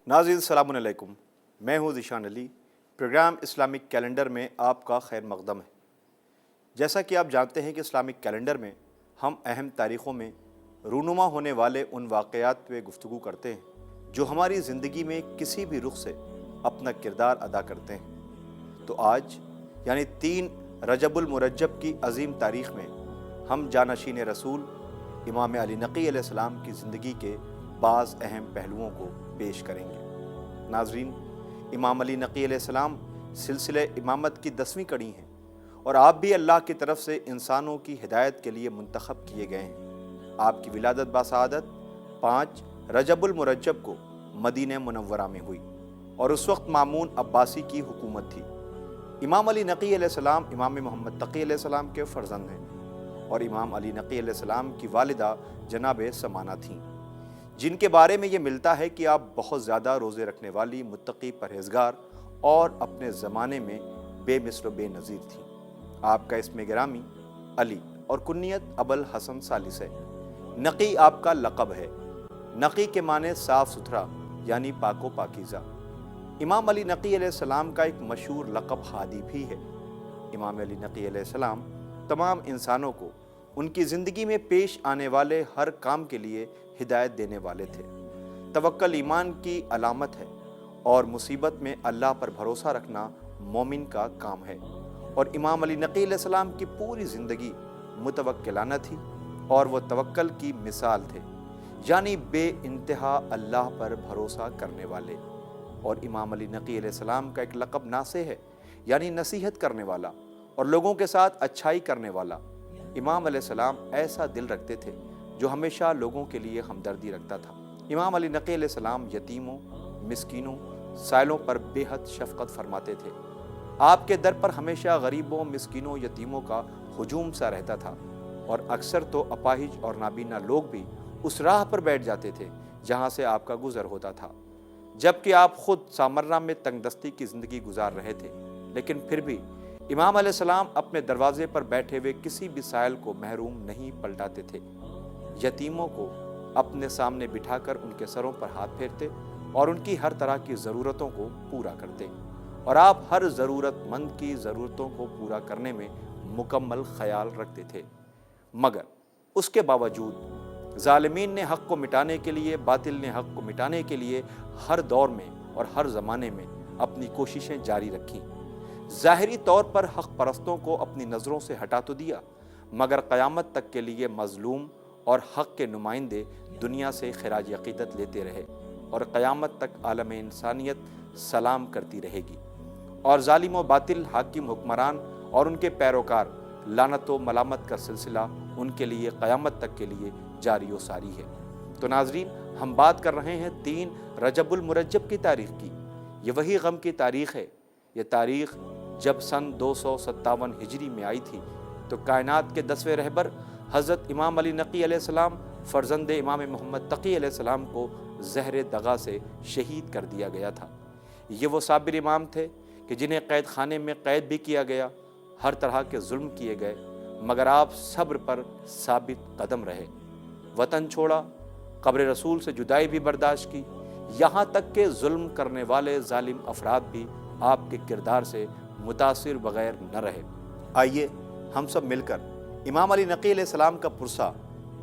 ناظرین السلام علیکم، میں ہوں ذیشان علی۔ پروگرام اسلامک کیلنڈر میں آپ کا خیر مقدم ہے۔ جیسا کہ آپ جانتے ہیں کہ اسلامک کیلنڈر میں ہم اہم تاریخوں میں رونما ہونے والے ان واقعات پہ گفتگو کرتے ہیں جو ہماری زندگی میں کسی بھی رخ سے اپنا کردار ادا کرتے ہیں۔ تو آج یعنی 3 رجب المرجب کی عظیم تاریخ میں ہم جانشین رسول امام علی نقی علیہ السلام کی زندگی کے بعض اہم پہلوؤں کو پیش کریں گے۔ ناظرین، امام علی نقی علیہ السلام سلسلہ امامت کی 10ویں کڑی ہیں اور آپ بھی اللہ کی طرف سے انسانوں کی ہدایت کے لیے منتخب کیے گئے ہیں۔ آپ کی ولادت باسعادت 5 رجب المرجب کو مدینہ منورہ میں ہوئی اور اس وقت مامون عباسی کی حکومت تھی۔ امام علی نقی علیہ السلام امام محمد تقی علیہ السلام کے فرزند ہیں اور امام علی نقی علیہ السلام کی والدہ جناب سمانہ تھیں، جن کے بارے میں یہ ملتا ہے کہ آپ بہت زیادہ روزے رکھنے والی، متقی، پرہیزگار اور اپنے زمانے میں بے مثل و بے نظیر تھیں۔ آپ کا اسم گرامی علی اور کنیت ابو الحسن ثالث ہے۔ نقی آپ کا لقب ہے۔ نقی کے معنی صاف ستھرا یعنی پاک و پاکیزہ۔ امام علی نقی علیہ السلام کا ایک مشہور لقب ہادی بھی ہے۔ امام علی نقی علیہ السلام تمام انسانوں کو ان کی زندگی میں پیش آنے والے ہر کام کے لیے ہدایت دینے والے تھے۔ توکل ایمان کی علامت ہے اور مصیبت میں اللہ پر بھروسہ رکھنا مومن کا کام ہے، اور امام علی نقی علیہ السلام کی پوری زندگی متوکلانہ تھی اور وہ توکل کی مثال تھے، یعنی بے انتہا اللہ پر بھروسہ کرنے والے۔ اور امام علی نقی علیہ السلام کا ایک لقب ناصح ہے، یعنی نصیحت کرنے والا اور لوگوں کے ساتھ اچھائی کرنے والا۔ امام علیہ السلام ایسا دل رکھتے تھے جو ہمیشہ لوگوں کے لیے ہمدردی رکھتا تھا۔ امام علی نقی علیہ السلام یتیموں، مسکینوں، سائلوں پر بے حد شفقت فرماتے تھے۔ آپ کے در پر ہمیشہ غریبوں، مسکینوں، یتیموں کا ہجوم سا رہتا تھا، اور اکثر تو اپاہج اور نابینا لوگ بھی اس راہ پر بیٹھ جاتے تھے جہاں سے آپ کا گزر ہوتا تھا، جبکہ آپ خود سامرہ میں تنگ دستی کی زندگی گزار رہے تھے، لیکن پھر بھی امام علیہ السلام اپنے دروازے پر بیٹھے ہوئے کسی بھی سائل کو محروم نہیں پلٹاتے تھے۔ یتیموں کو اپنے سامنے بٹھا کر ان کے سروں پر ہاتھ پھیرتے اور ان کی ہر طرح کی ضرورتوں کو پورا کرتے، اور آپ ہر ضرورت مند کی ضرورتوں کو پورا کرنے میں مکمل خیال رکھتے تھے۔ مگر اس کے باوجود ظالمین نے حق کو مٹانے کے لیے، باطل نے حق کو مٹانے کے لیے ہر دور میں اور ہر زمانے میں اپنی کوششیں جاری رکھیں۔ ظاہری طور پر حق پرستوں کو اپنی نظروں سے ہٹا تو دیا، مگر قیامت تک کے لیے مظلوم اور حق کے نمائندے دنیا سے خراج عقیدت لیتے رہے، اور قیامت تک عالم انسانیت سلام کرتی رہے گی، اور ظالم و باطل حاکم حکمران اور ان کے پیروکار لعنت و ملامت کا سلسلہ ان کے لیے قیامت تک کے لیے جاری و ساری ہے۔ تو ناظرین، ہم بات کر رہے ہیں 3 رجب المرجب کی تاریخ کی۔ یہ وہی غم کی تاریخ ہے۔ یہ تاریخ جب سن 257 ہجری میں آئی تھی تو کائنات کے 10ویں رہبر حضرت امام علی نقی علیہ السلام فرزند امام محمد تقی علیہ السلام کو زہر دغا سے شہید کر دیا گیا تھا۔ یہ وہ صابر امام تھے کہ جنہیں قید خانے میں قید بھی کیا گیا، ہر طرح کے ظلم کیے گئے، مگر آپ صبر پر ثابت قدم رہے۔ وطن چھوڑا، قبر رسول سے جدائی بھی برداشت کی، یہاں تک کہ ظلم کرنے والے ظالم افراد بھی آپ کے کردار سے متاثر بغیر نہ رہے۔ آئیے ہم سب مل کر امام علی نقی علیہ السلام کا پرسہ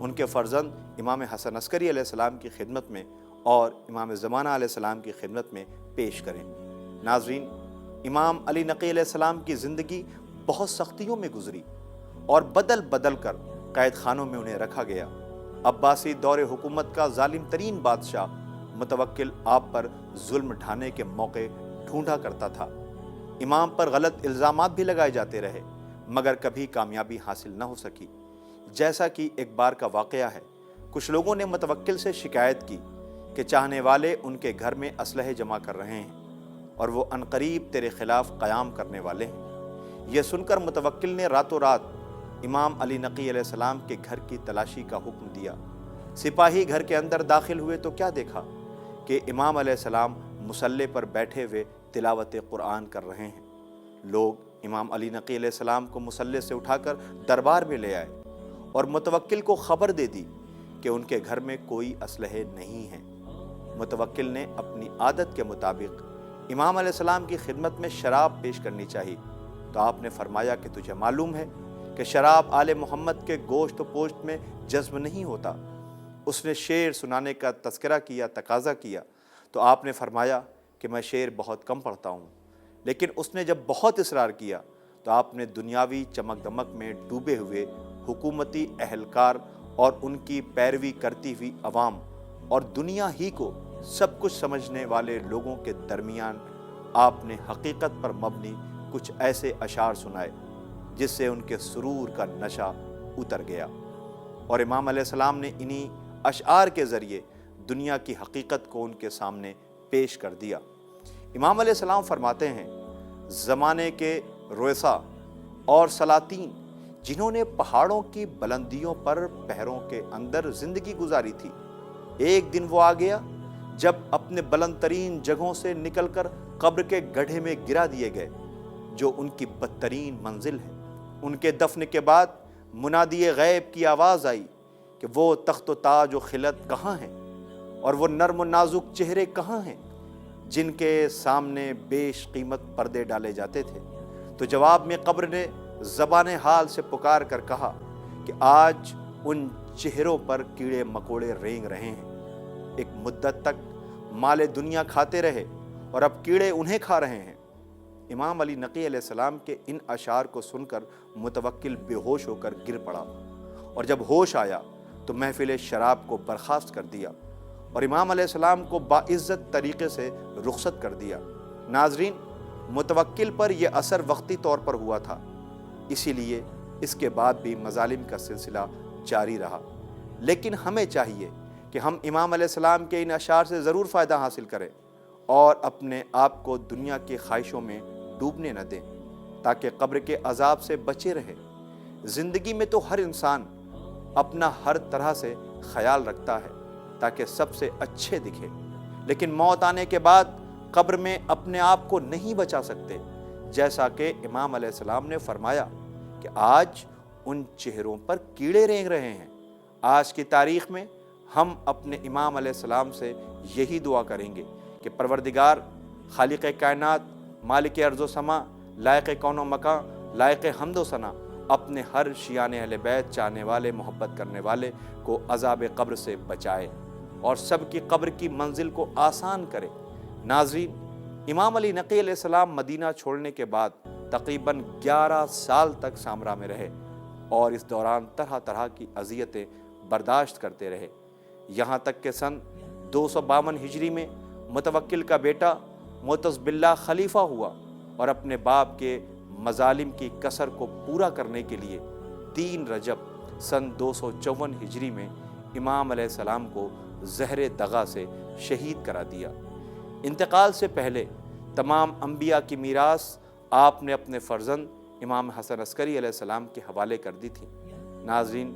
ان کے فرزند امام حسن عسکری علیہ السلام کی خدمت میں اور امام زمانہ علیہ السلام کی خدمت میں پیش کریں۔ ناظرین، امام علی نقی علیہ السلام کی زندگی بہت سختیوں میں گزری اور بدل بدل کر قید خانوں میں انہیں رکھا گیا۔ عباسی دور حکومت کا ظالم ترین بادشاہ متوکل آپ پر ظلم ڈھانے کے موقع ڈھونڈا کرتا تھا۔ امام پر غلط الزامات بھی لگائے جاتے رہے مگر کبھی کامیابی حاصل نہ ہو سکی۔ جیسا کہ ایک بار کا واقعہ ہے، کچھ لوگوں نے متوکل سے شکایت کی کہ چاہنے والے ان کے گھر میں اسلحے جمع کر رہے ہیں اور وہ عنقریب تیرے خلاف قیام کرنے والے ہیں۔ یہ سن کر متوکل نے راتوں رات امام علی نقی علیہ السلام کے گھر کی تلاشی کا حکم دیا۔ سپاہی گھر کے اندر داخل ہوئے تو کیا دیکھا کہ امام علیہ السلام مصلی پر بیٹھے ہوئے تلاوت قرآن کر رہے ہیں۔ لوگ امام علی نقی علیہ السلام کو مصلی سے اٹھا کر دربار میں لے آئے اور متوکل کو خبر دے دی کہ ان کے گھر میں کوئی اسلحے نہیں ہیں۔ متوکل نے اپنی عادت کے مطابق امام علیہ السلام کی خدمت میں شراب پیش کرنی چاہی تو آپ نے فرمایا کہ تجھے معلوم ہے کہ شراب آل محمد کے گوشت و پوشت میں جذب نہیں ہوتا۔ اس نے شعر سنانے کا تذکرہ کیا، تقاضا کیا تو آپ نے فرمایا کہ میں شعر بہت کم پڑھتا ہوں۔ لیکن اس نے جب بہت اصرار کیا تو آپ نے دنیاوی چمک دمک میں ڈوبے ہوئے حکومتی اہلکار اور ان کی پیروی کرتی ہوئی عوام اور دنیا ہی کو سب کچھ سمجھنے والے لوگوں کے درمیان آپ نے حقیقت پر مبنی کچھ ایسے اشعار سنائے جس سے ان کے سرور کا نشہ اتر گیا، اور امام علیہ السلام نے انہی اشعار کے ذریعے دنیا کی حقیقت کو ان کے سامنے پیش کر دیا۔ امام علیہ السلام فرماتے ہیں، زمانے کے رؤسا اور سلاطین جنہوں نے پہاڑوں کی بلندیوں پر پہروں کے اندر زندگی گزاری تھی، ایک دن وہ آ گیا جب اپنے بلند ترین جگہوں سے نکل کر قبر کے گڑھے میں گرا دیے گئے جو ان کی بدترین منزل ہے۔ ان کے دفن کے بعد منادی غیب کی آواز آئی کہ وہ تخت و تاج و خلعت کہاں ہیں اور وہ نرم و نازک چہرے کہاں ہیں جن کے سامنے بیش قیمت پردے ڈالے جاتے تھے؟ تو جواب میں قبر نے زبان حال سے پکار کر کہا کہ آج ان چہروں پر کیڑے مکوڑے رینگ رہے ہیں۔ ایک مدت تک مال دنیا کھاتے رہے اور اب کیڑے انہیں کھا رہے ہیں۔ امام علی نقی علیہ السلام کے ان اشعار کو سن کر متوکل بے ہوش ہو کر گر پڑا، اور جب ہوش آیا تو محفل شراب کو برخاست کر دیا اور امام علیہ السلام کو باعزت طریقے سے رخصت کر دیا۔ ناظرین، متوکل پر یہ اثر وقتی طور پر ہوا تھا، اسی لیے اس کے بعد بھی مظالم کا سلسلہ جاری رہا، لیکن ہمیں چاہیے کہ ہم امام علیہ السلام کے ان اشعار سے ضرور فائدہ حاصل کریں اور اپنے آپ کو دنیا کی خواہشوں میں ڈوبنے نہ دیں تاکہ قبر کے عذاب سے بچے رہیں۔ زندگی میں تو ہر انسان اپنا ہر طرح سے خیال رکھتا ہے تاکہ سب سے اچھے دکھے، لیکن موت آنے کے بعد قبر میں اپنے آپ کو نہیں بچا سکتے، جیسا کہ امام علیہ السلام نے فرمایا کہ آج ان چہروں پر کیڑے رینگ رہے ہیں۔ آج کی تاریخ میں ہم اپنے امام علیہ السلام سے یہی دعا کریں گے کہ پروردگار، خالق کائنات، مالک ارض و سما، لائق کون و مکان، لائق حمد و ثنا، اپنے ہر شیعان اہل بیت چاہنے والے، محبت کرنے والے کو عذاب قبر سے بچائے اور سب کی قبر کی منزل کو آسان کرے۔ ناظرین، امام علی نقی علیہ السلام مدینہ چھوڑنے کے بعد تقریباً 11 سال تک سامرا میں رہے اور اس دوران طرح طرح کی اذیتیں برداشت کرتے رہے، یہاں تک کہ سن 252 ہجری میں متوکل کا بیٹا معتز باللہ خلیفہ ہوا اور اپنے باپ کے مظالم کی کسر کو پورا کرنے کے لیے 3 رجب سن 254 ہجری میں امام علیہ السلام کو زہر دغا سے شہید کرا دیا۔ انتقال سے پہلے تمام انبیاء کی میراث آپ نے اپنے فرزند امام حسن عسکری علیہ السلام کے حوالے کر دی تھی۔ ناظرین،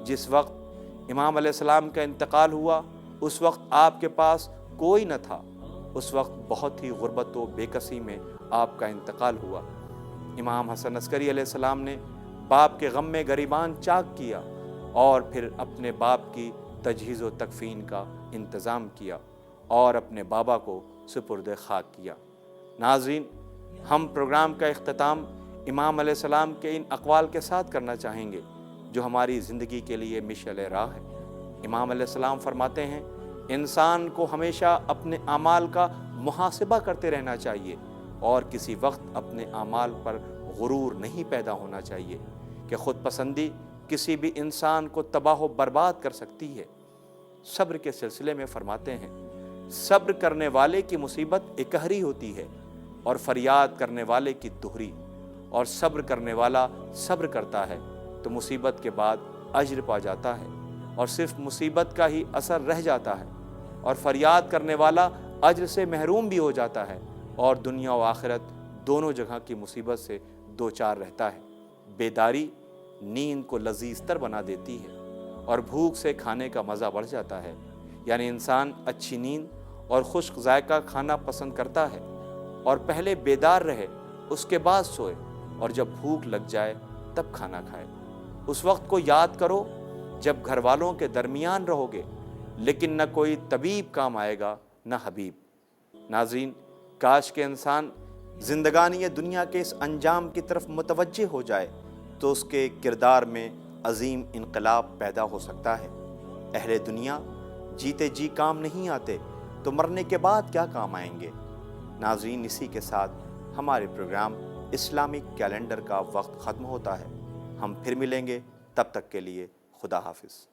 جس وقت امام علیہ السلام کا انتقال ہوا اس وقت آپ کے پاس کوئی نہ تھا، اس وقت بہت ہی غربت و بے کسی میں آپ کا انتقال ہوا۔ امام حسن عسکری علیہ السلام نے باپ کے غم میں گریبان چاک کیا اور پھر اپنے باپ کی تجہیز و تکفین کا انتظام کیا اور اپنے بابا کو سپرد خاک کیا۔ ناظرین، ہم پروگرام کا اختتام امام علیہ السلام کے ان اقوال کے ساتھ کرنا چاہیں گے جو ہماری زندگی کے لیے مشعل راہ ہے۔ امام علیہ السلام فرماتے ہیں، انسان کو ہمیشہ اپنے اعمال کا محاسبہ کرتے رہنا چاہیے اور کسی وقت اپنے اعمال پر غرور نہیں پیدا ہونا چاہیے کہ خود پسندی کسی بھی انسان کو تباہ و برباد کر سکتی ہے۔ صبر کے سلسلے میں فرماتے ہیں، صبر کرنے والے کی مصیبت اکہری ہوتی ہے اور فریاد کرنے والے کی دوہری، اور صبر کرنے والا صبر کرتا ہے تو مصیبت کے بعد اجر پا جاتا ہے اور صرف مصیبت کا ہی اثر رہ جاتا ہے، اور فریاد کرنے والا اجر سے محروم بھی ہو جاتا ہے اور دنیا و آخرت دونوں جگہ کی مصیبت سے دوچار رہتا ہے۔ بیداری نیند کو لذیذ تر بنا دیتی ہے اور بھوک سے کھانے کا مزہ بڑھ جاتا ہے، یعنی انسان اچھی نیند اور خشک ذائقہ کھانا پسند کرتا ہے اور پہلے بیدار رہے اس کے بعد سوئے، اور جب بھوک لگ جائے تب کھانا کھائے۔ اس وقت کو یاد کرو جب گھر والوں کے درمیان رہو گے، لیکن نہ کوئی طبیب کام آئے گا نہ حبیب۔ ناظرین، کاش کہ انسان زندگانی دنیا کے اس انجام کی طرف متوجہ ہو جائے تو اس کے کردار میں عظیم انقلاب پیدا ہو سکتا ہے۔ اہل دنیا جیتے جی کام نہیں آتے تو مرنے کے بعد کیا کام آئیں گے؟ ناظرین، اسی کے ساتھ ہمارے پروگرام اسلامک کیلنڈر کا وقت ختم ہوتا ہے۔ ہم پھر ملیں گے، تب تک کے لیے خدا حافظ۔